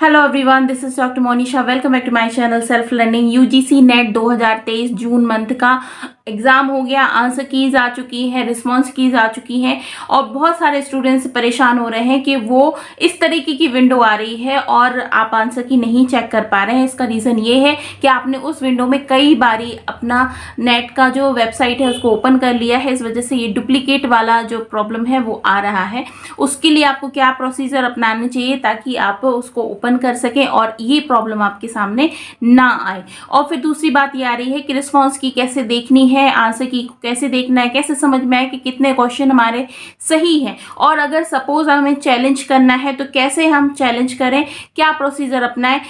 Hello everyone, this is doctor Monisha. Welcome back to my channel self learning. UGC NET 2023 June month का exam हो गया। Answer keys आ चुकी है, response keys आ चुकी हैं और बहुत सारे स्टूडेंट्स परेशान हो रहे हैं कि वो इस तरीके की विंडो आ रही है और आप आंसर की नहीं चेक कर पा रहे हैं। इसका रीज़न ये है कि आपने उस विंडो में कई बारी अपना नेट का जो वेबसाइट है उसको ओपन कर लिया है। इस वजह से ये डुप्लीकेट वाला जो प्रॉब्लम है वो आ रहा है। उसके लिए आपको क्या प्रोसीजर अपनाना चाहिए ताकि आप उसको ओपन कर सकें और ये प्रॉब्लम आपके सामने ना आए। और फिर दूसरी बात ये आ रही है कि रिस्पांस की कैसे देखनी है, आंसर की कैसे देखना है, कैसे समझ में आए कि कितने क्वेश्चन हमारे सही हैं। और अगर सपोज हमें चैलेंज करना है तो कैसे हम चैलेंज करें, क्या प्रोसीजर अपनाएं।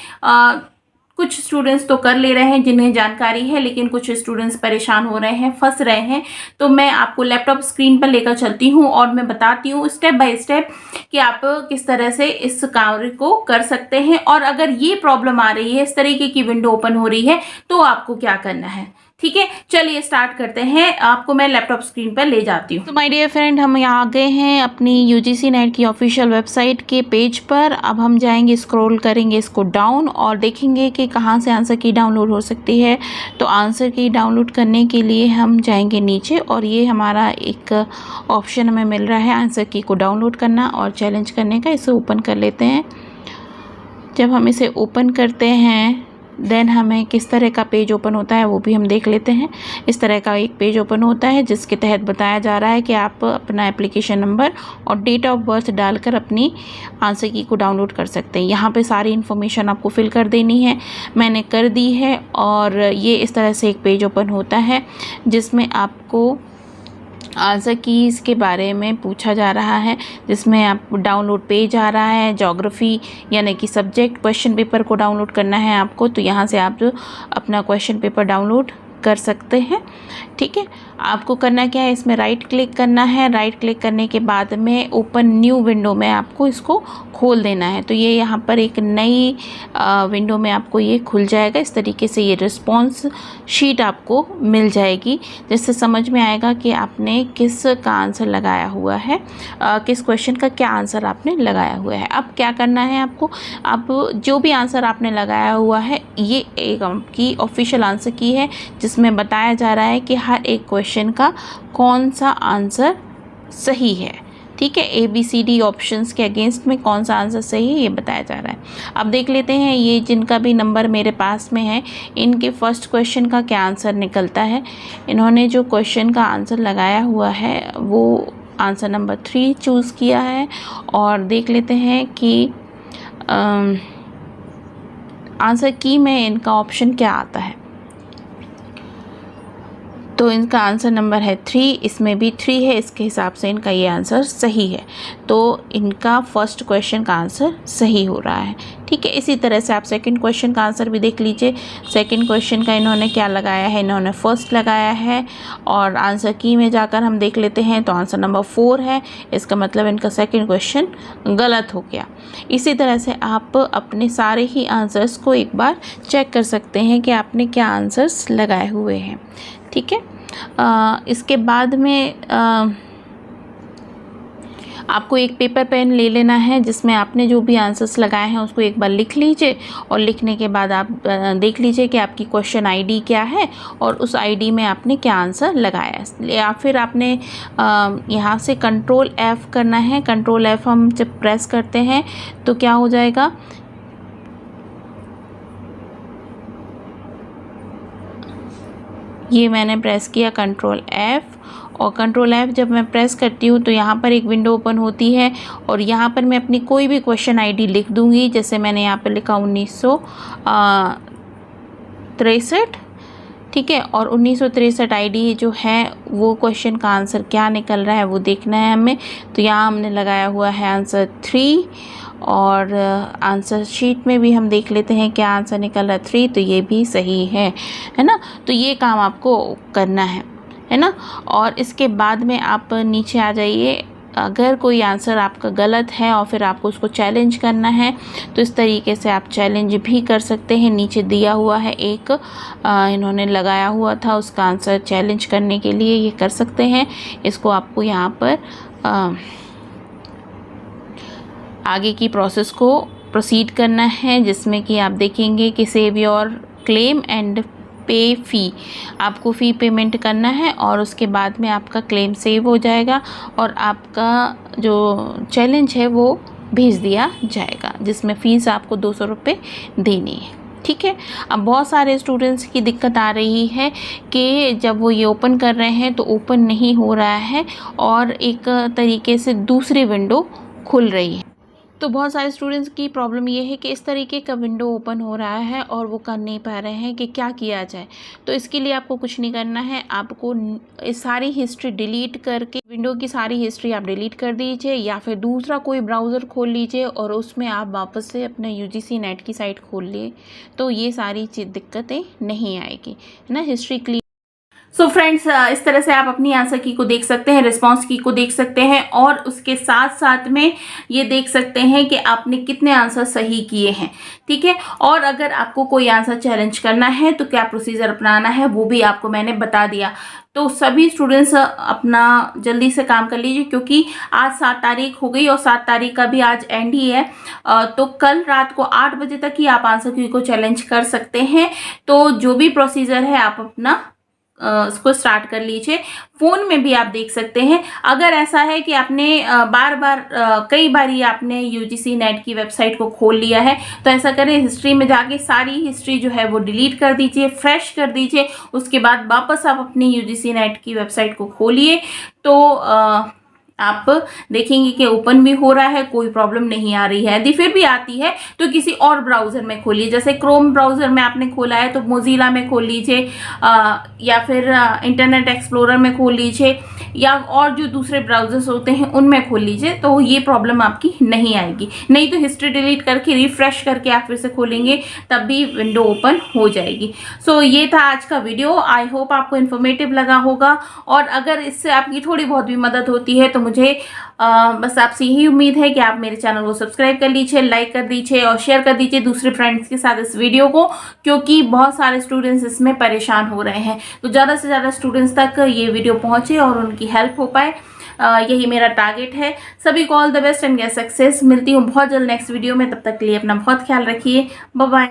कुछ स्टूडेंट्स तो कर ले रहे हैं जिन्हें जानकारी है, लेकिन कुछ स्टूडेंट्स परेशान हो रहे हैं, फंस रहे हैं। तो मैं आपको लैपटॉप स्क्रीन पर लेकर चलती हूँ और मैं बताती हूँ स्टेप बाय स्टेप कि आप किस तरह से इस कार्य को कर सकते हैं। और अगर ये प्रॉब्लम आ रही है, इस तरीके की विंडो ओपन हो रही है, तो आपको क्या करना है। ठीक है, चलिए स्टार्ट करते हैं। आपको मैं लैपटॉप स्क्रीन पर ले जाती हूँ। तो माय डियर फ्रेंड, हम यहाँ आ गए हैं अपनी यूजीसी नेट की ऑफिशियल वेबसाइट के पेज पर। अब हम जाएंगे, स्क्रॉल करेंगे इसको डाउन और देखेंगे कि कहाँ से आंसर की डाउनलोड हो सकती है। तो आंसर की डाउनलोड करने के लिए हम जाएंगे नीचे और ये हमारा एक ऑप्शन हमें मिल रहा है आंसर की को डाउनलोड करना और चैलेंज करने का। इसे ओपन कर लेते हैं। जब हम इसे ओपन करते हैं देन हमें किस तरह का पेज ओपन होता है वो भी हम देख लेते हैं। इस तरह का एक पेज ओपन होता है जिसके तहत बताया जा रहा है कि आप अपना एप्लीकेशन नंबर और डेट ऑफ बर्थ डालकर अपनी आंसर की को डाउनलोड कर सकते हैं। यहाँ पे सारी इन्फॉर्मेशन आपको फिल कर देनी है। मैंने कर दी है और ये इस तरह से एक पेज ओपन होता है जिसमें आपको आंसर कीज़ के बारे में पूछा जा रहा है, जिसमें आप डाउनलोड पेज आ रहा है। ज्योग्राफी यानी कि सब्जेक्ट क्वेश्चन पेपर को डाउनलोड करना है आपको, तो यहाँ से आप अपना क्वेश्चन पेपर डाउनलोड कर सकते हैं। ठीक है, आपको करना क्या है, इसमें राइट क्लिक करना है। राइट क्लिक करने के बाद में ओपन न्यू विंडो में आपको इसको खोल देना है। तो ये यहाँ पर एक नई विंडो में आपको ये खुल जाएगा। इस तरीके से ये रिस्पॉन्स शीट आपको मिल जाएगी, जिससे समझ में आएगा कि आपने किस का आंसर लगाया हुआ है, किस क्वेश्चन का क्या आंसर आपने लगाया हुआ है। अब क्या करना है आपको, अब जो भी आंसर आपने लगाया हुआ है ये एक आपकी ऑफिशियल आंसर की है जिसमें बताया जा रहा है कि हर एक क्वेश्चन का कौन सा आंसर सही है। ठीक है, ABCD ऑप्शंस के अगेंस्ट में कौन सा आंसर सही है ये बताया जा रहा है। अब देख लेते हैं ये जिनका भी नंबर मेरे पास में है इनके फर्स्ट क्वेश्चन का क्या आंसर निकलता है। इन्होंने जो क्वेश्चन का आंसर लगाया हुआ है वो आंसर नंबर 3 चूज़ किया है। और देख लेते हैं कि आंसर की में इनका ऑप्शन क्या आता है। तो इनका आंसर नंबर है 3, इसमें भी 3 है, इसके हिसाब से इनका ये आंसर सही है। तो इनका फर्स्ट क्वेश्चन का आंसर सही हो रहा है। ठीक है, इसी तरह से आप सेकंड क्वेश्चन का आंसर भी देख लीजिए। सेकंड क्वेश्चन का इन्होंने क्या लगाया है, इन्होंने फर्स्ट लगाया है। और आंसर की में जाकर हम देख लेते हैं तो आंसर नंबर 4 है। इसका मतलब इनका सेकंड क्वेश्चन गलत हो गया। इसी तरह से आप अपने सारे ही आंसर्स को एक बार चेक कर सकते हैं कि आपने क्या आंसर्स लगाए हुए हैं। ठीक है, इसके बाद में आपको एक पेपर पेन ले लेना है जिसमें आपने जो भी आंसर्स लगाए हैं उसको एक बार लिख लीजिए। और लिखने के बाद आप देख लीजिए कि आपकी क्वेश्चन आईडी क्या है और उस आईडी में आपने क्या आंसर लगाया है। या फिर आपने यहाँ से कंट्रोल F करना है। कंट्रोल F हम जब प्रेस करते हैं तो क्या हो जाएगा, ये मैंने प्रेस किया कंट्रोल F। और कंट्रोल F जब मैं प्रेस करती हूँ तो यहाँ पर एक विंडो ओपन होती है और यहाँ पर मैं अपनी कोई भी क्वेश्चन आईडी लिख दूँगी। जैसे मैंने यहाँ पर लिखा 1963। ठीक है, और 1963 आईडी जो है वो क्वेश्चन का आंसर क्या निकल रहा है वो देखना है हमें। तो यहाँ हमने लगाया हुआ है आंसर 3 और आंसर शीट में भी हम देख लेते हैं क्या आंसर निकल रहा है 3, तो ये भी सही है ना। तो ये काम आपको करना है ना। और इसके बाद में आप नीचे आ जाइए। अगर कोई आंसर आपका गलत है और फिर आपको उसको चैलेंज करना है तो इस तरीके से आप चैलेंज भी कर सकते हैं। नीचे दिया हुआ है एक इन्होंने लगाया हुआ था, उसका आंसर चैलेंज करने के लिए ये कर सकते हैं। इसको आपको यहाँ पर आगे की प्रोसेस को प्रोसीड करना है, जिसमें कि आप देखेंगे कि सेव योर क्लेम एंड पे फ़ी, आपको फ़ी पेमेंट करना है और उसके बाद में आपका क्लेम सेव हो जाएगा और आपका जो चैलेंज है वो भेज दिया जाएगा, जिसमें फ़ीस आपको 200 रुपये देनी है। ठीक है। अब बहुत सारे स्टूडेंट्स की दिक्कत आ रही है कि जब वो ये ओपन कर रहे हैं तो ओपन नहीं हो रहा है और एक तरीके से दूसरी विंडो खुल रही है। तो बहुत सारे स्टूडेंट्स की प्रॉब्लम ये है कि इस तरीके का विंडो ओपन हो रहा है और वो कर नहीं पा रहे हैं कि क्या किया जाए। तो इसके लिए आपको कुछ नहीं करना है, आपको इस सारी हिस्ट्री डिलीट करके विंडो की सारी हिस्ट्री आप डिलीट कर दीजिए या फिर दूसरा कोई ब्राउज़र खोल लीजिए और उसमें आप वापस से अपना UGC नेट की साइट खोल लिए, तो ये सारी दिक्कतें नहीं आएगी, है ना। History clear. सो फ्रेंड्स, इस तरह से आप अपनी आंसर की को देख सकते हैं, रिस्पांस की को देख सकते हैं और उसके साथ साथ में ये देख सकते हैं कि आपने कितने आंसर सही किए हैं। ठीक है। और अगर आपको कोई आंसर चैलेंज करना है तो क्या प्रोसीजर अपनाना है वो भी आपको मैंने बता दिया। तो सभी स्टूडेंट्स अपना जल्दी से काम कर लीजिए, क्योंकि आज 7 तारीख हो गई और 7 तारीख का भी आज एंड ही है। तो कल रात को 8 बजे तक ही आप आंसर की को चैलेंज कर सकते हैं। तो जो भी प्रोसीजर है आप अपना इसको स्टार्ट कर लीजिए। फ़ोन में भी आप देख सकते हैं। अगर ऐसा है कि आपने बार बार कई बार आपने UGC नेट की वेबसाइट को खोल लिया है, तो ऐसा करें, हिस्ट्री में जाके सारी हिस्ट्री जो है वो डिलीट कर दीजिए, फ्रेश कर दीजिए। उसके बाद वापस आप अपनी UGC नेट की वेबसाइट को खोलिए तो आप देखेंगे कि ओपन भी हो रहा है, कोई प्रॉब्लम नहीं आ रही है। यदि फिर भी आती है तो किसी और ब्राउज़र में खोलिए, जैसे क्रोम ब्राउज़र में आपने खोला है तो मोज़िला में खोल लीजिए या फिर इंटरनेट एक्सप्लोरर में खोल लीजिए या और जो दूसरे ब्राउज़र्स होते हैं उनमें खोल लीजिए, तो ये प्रॉब्लम आपकी नहीं आएगी। नहीं तो हिस्ट्री डिलीट करके रिफ्रेश करके आप फिर से खोलेंगे तब भी विंडो ओपन हो जाएगी। सो ये था आज का वीडियो। आई होप आपको इन्फॉर्मेटिव लगा होगा और अगर इससे आपकी थोड़ी बहुत भी मदद होती है तो मुझे बस आपसे यही उम्मीद है कि आप मेरे चैनल को सब्सक्राइब कर लीजिए, लाइक कर दीजिए और शेयर कर दीजिए दूसरे फ्रेंड्स के साथ इस वीडियो को, क्योंकि बहुत सारे स्टूडेंट्स इसमें परेशान हो रहे हैं। तो ज़्यादा से ज़्यादा स्टूडेंट्स तक ये वीडियो पहुंचे और उनकी हेल्प हो पाए, यही मेरा टारगेट है। सभी को all the best and get success. मिलती हूँ बहुत जल्द नेक्स्ट वीडियो में, तब तक के लिए अपना बहुत ख्याल रखिए। Bye bye.